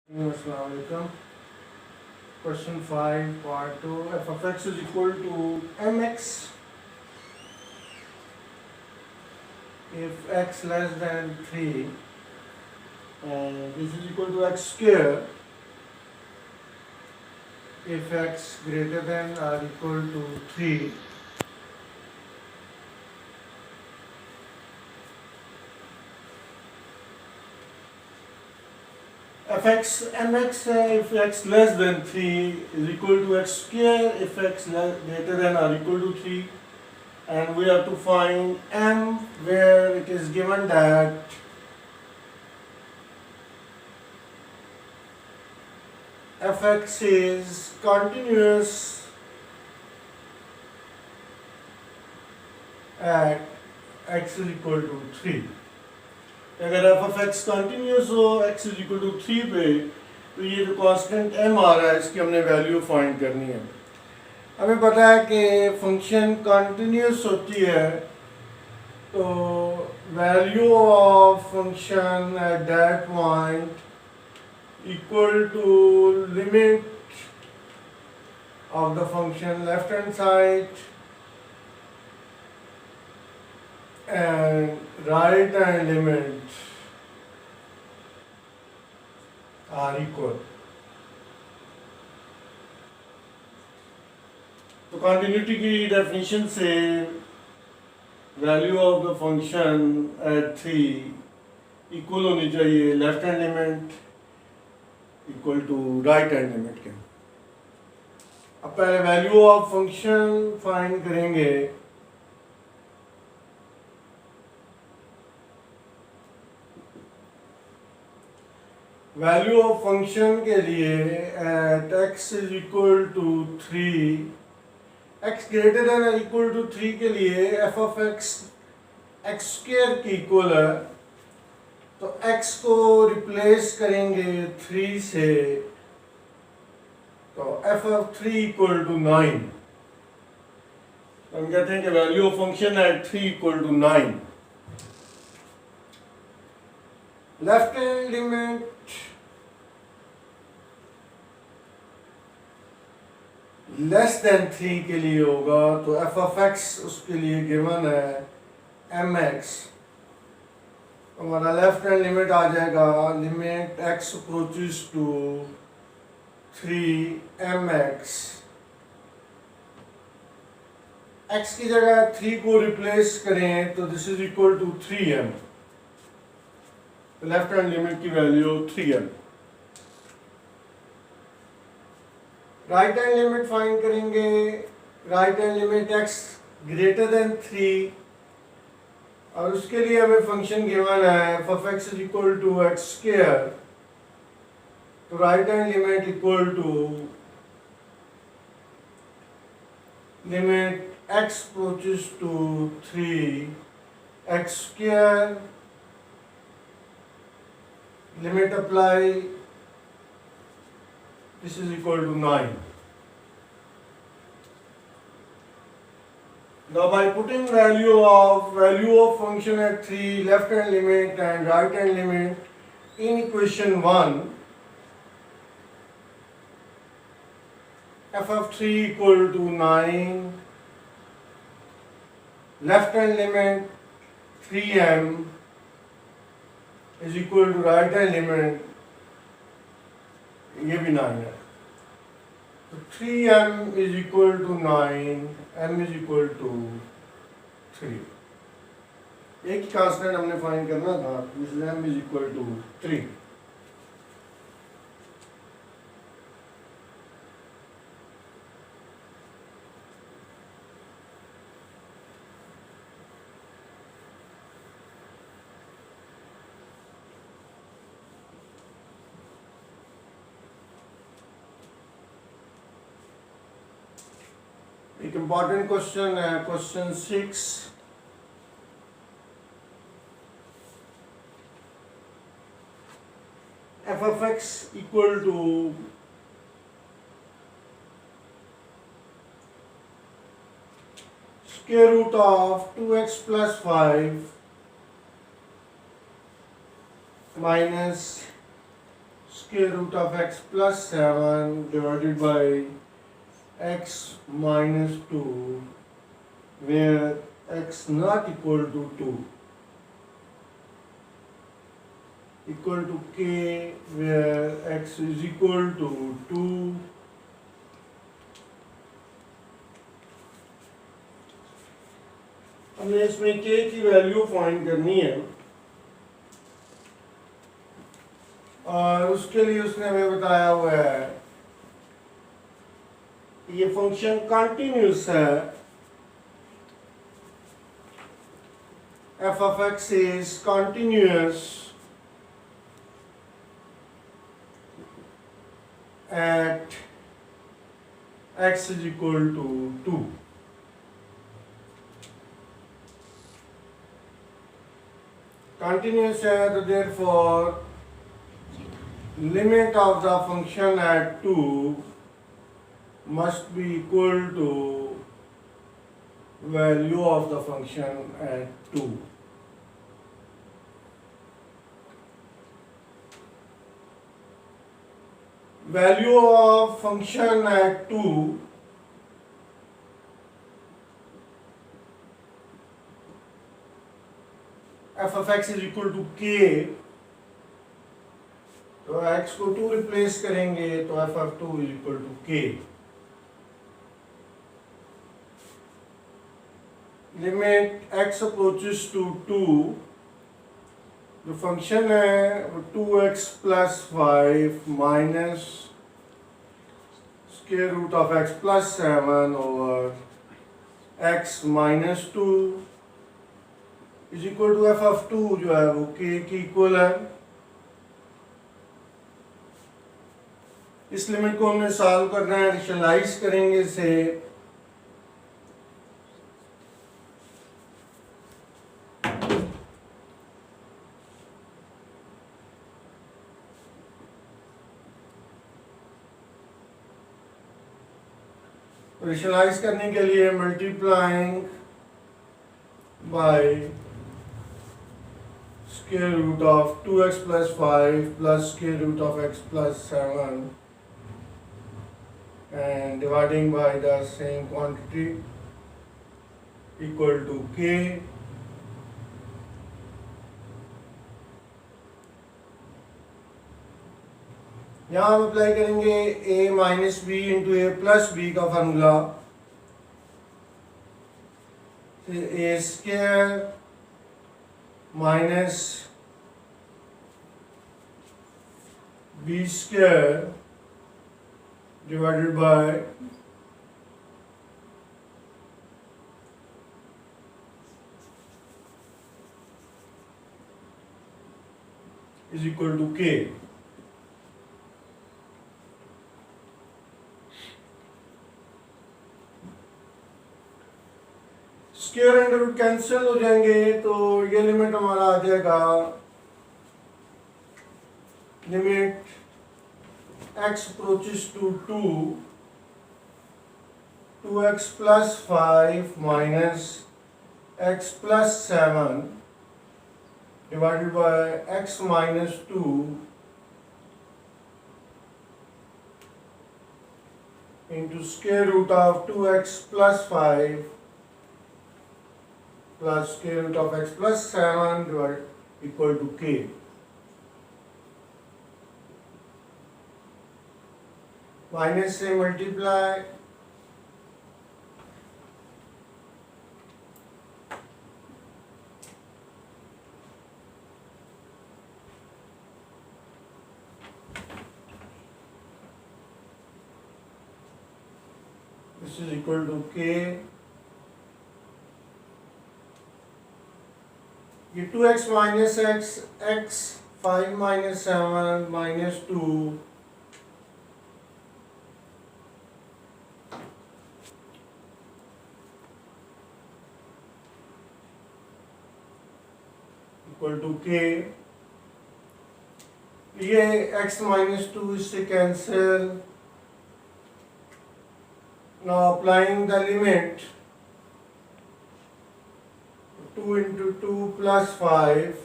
Assalamualaikum. Question 5, part 2. F of x is equal to mx if x less than 3 and this is equal to x square if x greater than or equal to 3. Fx mx if x less than 3 is equal to x square if x greater than or equal to 3, and we have to find m where it is given that fx is continuous at x is equal to 3. अगर F of x continuous हो x is equal to 3 पे, तो ये जो constant m आ रहा है इसकी हमने वैल्यू फाइंड करनी है। हमें पता है कि फंक्शन कंटिन्यूस होती है तो value of function at that point equal to limit of the function left hand side and right hand limit are equal. तो कंटिन्यूटी की डेफिनेशन से value of the function at 3 equal होनी चाहिए left hand limit equal to right hand limit के। अब पहले value of function find करेंगे। Value of function के लिए at x is equal to 3, x greater than और इक्वल टू 3 के लिए f of x x square की इक्वल है, तो x को रिप्लेस करेंगे 3 से, तो f ऑफ 3 इक्वल टू 9। हम कहते हैं कि value of function at 3 equal to 9। Left hand limit less than 3 के लिए होगा, तो एफ ऑफ एक्स उसके लिए गिवन है एम एक्स। हमारा लेफ्ट हैंड लिमिट आ जाएगा limit x approaches to 3 m x. X की जगह 3 को रिप्लेस करें तो this is equal to 3m। Left hand limit की value 3m। Right hand limit find करेंगे। Right hand limit x greater than 3 और उसके लिए हमें फंक्शन गिवन है f of x is equal to x square, तो right hand limit equal to limit x approaches to 3 x square, limit apply, this is equal to 9. Now by putting value of function at 3 left hand limit and right hand limit in equation 1, f of 3 equal to 9, left hand limit 3m is equal to right hand limit, ये भी 9 है, तो 3m is equal to 9, m is equal to 3। एक ही constant हमने find करना था, इसलिए m is equal to 3। एक इम्पॉर्टेंट क्वेश्चन है question 6। F of X equal to square root of 2x plus 5 minus square root of x plus 7 divided by x minus 2 where x not equal to 2 equal to k where x is equal to 2 हमने इसमें k की value find करनी है और उसके लिए उसने हमें बताया हुआ है ये फंक्शन कंटिन्यूस है f of x is continuous at x is equal to 2 continuous है तो therefore limit of the function at 2 must be equal to value of the function at 2. Value of function at 2 f of x is equal to k तो x को 2 replace करेंगे तो f of 2 is equal to k limit x approaches to 2 जो function है वो 2x plus 5 minus square root of x plus 7 over x minus 2 is equal to f of 2 जो है वो k की इक्वल है इस लिमिट को हमने सॉल्व करना है रेशनलाइज करेंगे इसे रेशनलाइज करने के लिए multiplying by square root of 2x plus 5 plus square root of x plus 7 and dividing by the same quantity equal to k यहाँ हम अप्लाई करेंगे a minus B into A plus B का formula A square minus B square divided by is equal to k. Square under root cancel हो जाएंगे तो ये limit हमारा आ जाएगा limit x approaches to 2 2x plus 5 minus x plus 7 divided by x minus 2 into square root of 2x plus 5 plus square root of x plus 7 divided equal to k. Minus से multiply this is equal to K ये 2x minus X X 5 minus 7 minus 2 equal to K ये x minus 2 इससे cancel now applying the limit 2 into 2 plus 5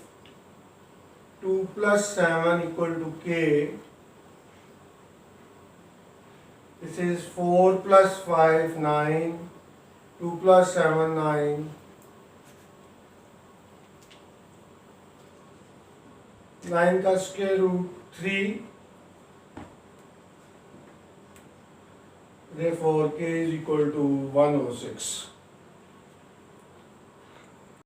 2 plus 7 equal to k This is 4 plus 5, 9, 2 plus 7, 9, 9 का square root 3, therefore k is equal to 106.